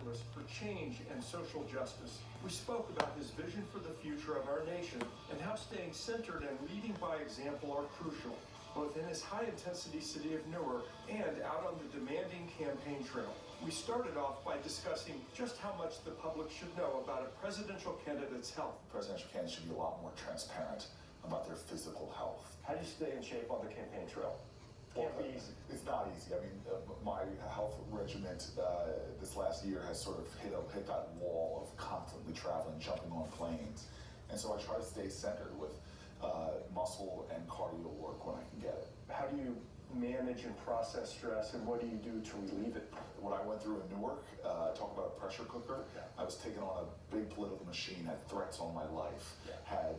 catalyst for change and social justice. We spoke about his vision for the future of our nation and how staying centered and leading by example are crucial, both in his high-intensity city of Newark and out on the demanding campaign trail. We started off by discussing just how much the public should know about a presidential candidate's health. Presidential candidates should be a lot more transparent about their physical health. How do you stay in shape on the campaign trail? Can't be easy. It's not easy. I mean, my health regimen this last year has sort of hit that wall of constantly traveling, jumping on planes. And so I try to stay centered with muscle and cardio work when I can get it. How do you manage and process stress, and what do you do to relieve it? When I went through in Newark, talk about a pressure cooker, I was taking on a big political machine, had threats on my life, had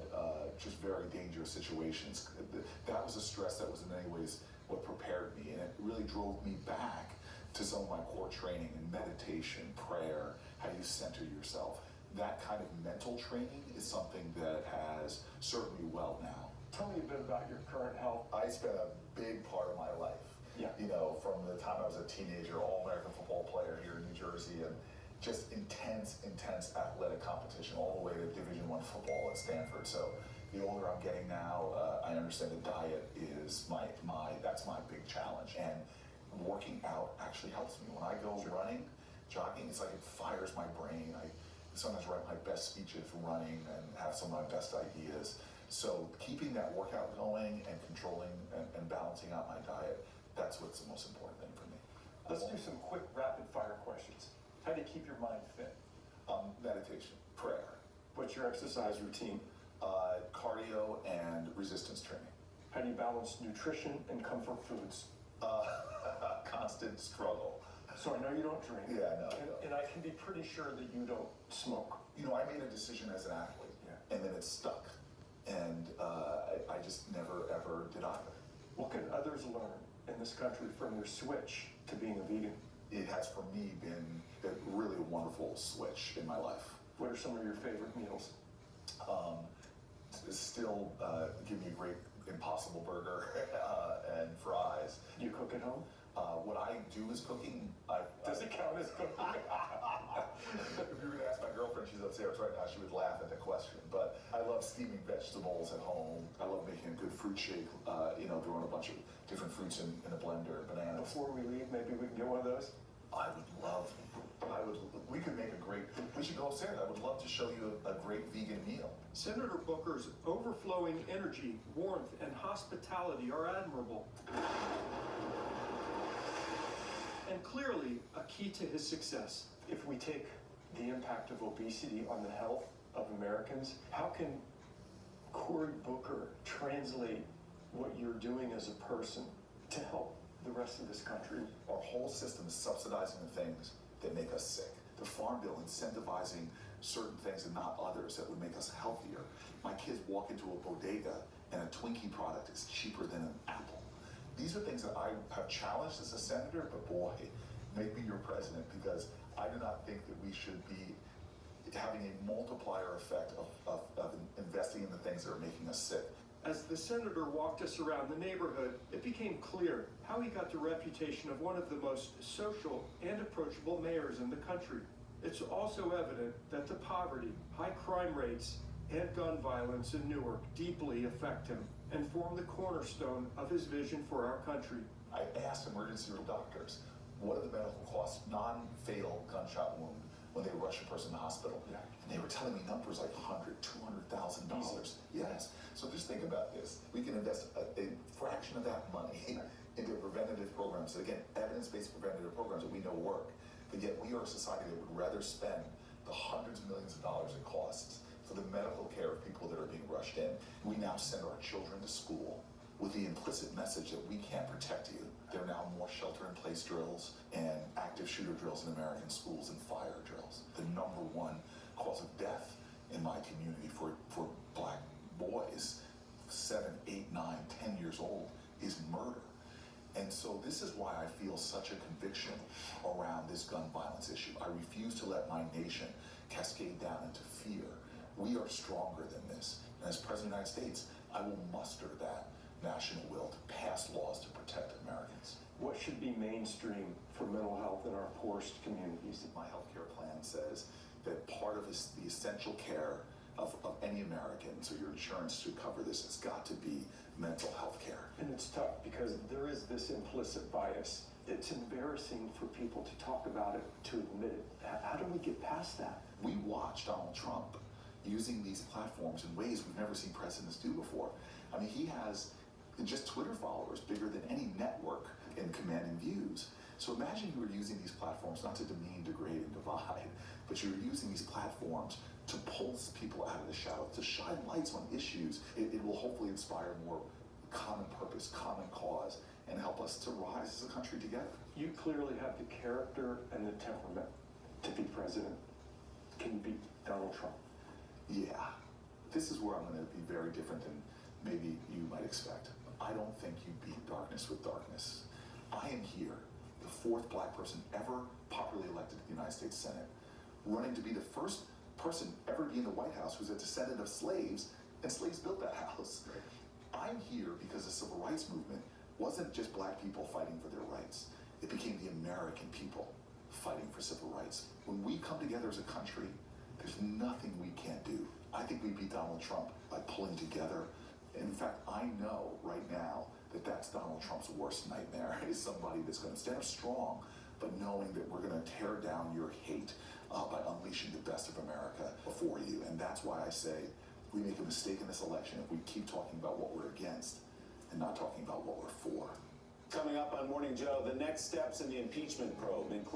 just very dangerous situations. That was a stress that was in many ways what prepared me, and it really drove me back to some of my core training in meditation, prayer, how you center yourself. That kind of mental training is something that has served me well now. Tell me a bit about your current health. I spent a big part of my life, you know, from the time I was a teenager, all-American football player here in New Jersey, and just intense athletic competition all the way to Division I football at Stanford. So the older I'm getting now, I understand the diet is that's my big challenge. And working out actually helps me. When I go running, jogging, it's like it fires my brain. I sometimes write my best speeches running and have some of my best ideas. So keeping that workout going and controlling and balancing out my diet, that's what's the most important thing for me. Let's do some quick rapid fire questions. How do you keep your mind fit? Meditation, prayer. What's your exercise routine? Cardio and resistance training. How do you balance nutrition and comfort foods? Constant struggle. So I know you don't drink. Yeah, I know. And I can be pretty sure that you don't smoke. You know, I made a decision as an athlete, and then it stuck. And I just never, ever did either. What can others learn in this country from your switch to being a vegan? It has, for me, been a really wonderful switch in my life. What are some of your favorite meals? Still give me a great Impossible Burger and fries. Do you cook at home? What I do is cooking. Does it count as cooking? If you were to ask my girlfriend, she's upstairs right now, she would laugh at the question. But I love steaming vegetables at home. I love making a good fruit shake, you know, throwing a bunch of different fruits in a blender, bananas. Before we leave, maybe we can get one of those? We could make we should go upstairs. I would love to show you a great vegan meal. Senator Booker's overflowing energy, warmth, and hospitality are admirable. And clearly a key to his success. If we take the impact of obesity on the health of Americans, how can Cory Booker translate what you're doing as a person to help the rest of this country? Our whole system is subsidizing the things that make us sick. The Farm Bill incentivizing certain things and not others that would make us healthier. My kids walk into a bodega and a Twinkie product is cheaper than an apple. These are things that I have challenged as a senator, but boy, make me your president, because I do not think that we should be having a multiplier effect of investing in the things that are making us sick. As the senator walked us around the neighborhood, it became clear how he got the reputation of one of the most social and approachable mayors in the country. It's also evident that the poverty, high crime rates, and gun violence in Newark deeply affect him and form the cornerstone of his vision for our country. I asked emergency room doctors, what are the medical costs, non-fatal gunshot wound, when they rush a person to the hospital? And they were telling me numbers like $100,000, $200,000. Yes. So just think about this. We can invest a fraction of that money into preventative programs. So again, evidence-based preventative programs that we know work. But yet we are a society that would rather spend the hundreds of millions of dollars it costs for the medical care of people that are being rushed in. We now send our children to school with the implicit message that we can't protect you. There are now more shelter-in-place drills and active shooter drills in American schools and fire drills. The number one cause of death in my community for black boys, 7, 8, 9, 10 years old, is murder. And so this is why I feel such a conviction around this gun violence issue. I refuse to let my nation cascade down into fear. We are stronger than this. And as President of the United States, I will muster that national will to pass laws to protect Americans. What should be mainstream for mental health in our poorest communities. My healthcare plan says that part of the essential care of any American, so your insurance should cover this, has got to be mental health care. And it's tough because there is this implicit bias. It's embarrassing for people to talk about it, to admit it. How do we get past that? We watched Donald Trump using these platforms in ways we've never seen presidents do before. I mean, he has just Twitter followers bigger than any network in commanding views. So imagine you were using these platforms not to demean, degrade, and divide, but you're using these platforms to pull people out of the shadows, to shine lights on issues. It will hopefully inspire more common purpose, common cause, and help us to rise as a country together. You clearly have the character and the temperament to be president. Can you beat Donald Trump? Yeah. This is where I'm going to be very different than maybe you might expect. I don't think you beat darkness with darkness. I am here, the fourth black person ever popularly elected to the United States Senate, running to be the first person ever to be in the White House who's a descendant of slaves, and slaves built that house. I'm here because the civil rights movement wasn't just black people fighting for their rights. It became the American people fighting for civil rights. When we come together as a country, there's nothing we can't do. I think we beat Donald Trump by pulling together. In fact, I know right now that that's Donald Trump's worst nightmare, is somebody that's going to stand up strong, but knowing that we're going to tear down your hate by unleashing the best of America before you. And that's why I say we make a mistake in this election if we keep talking about what we're against and not talking about what we're for. Coming up on Morning Joe, the next steps in the impeachment probe include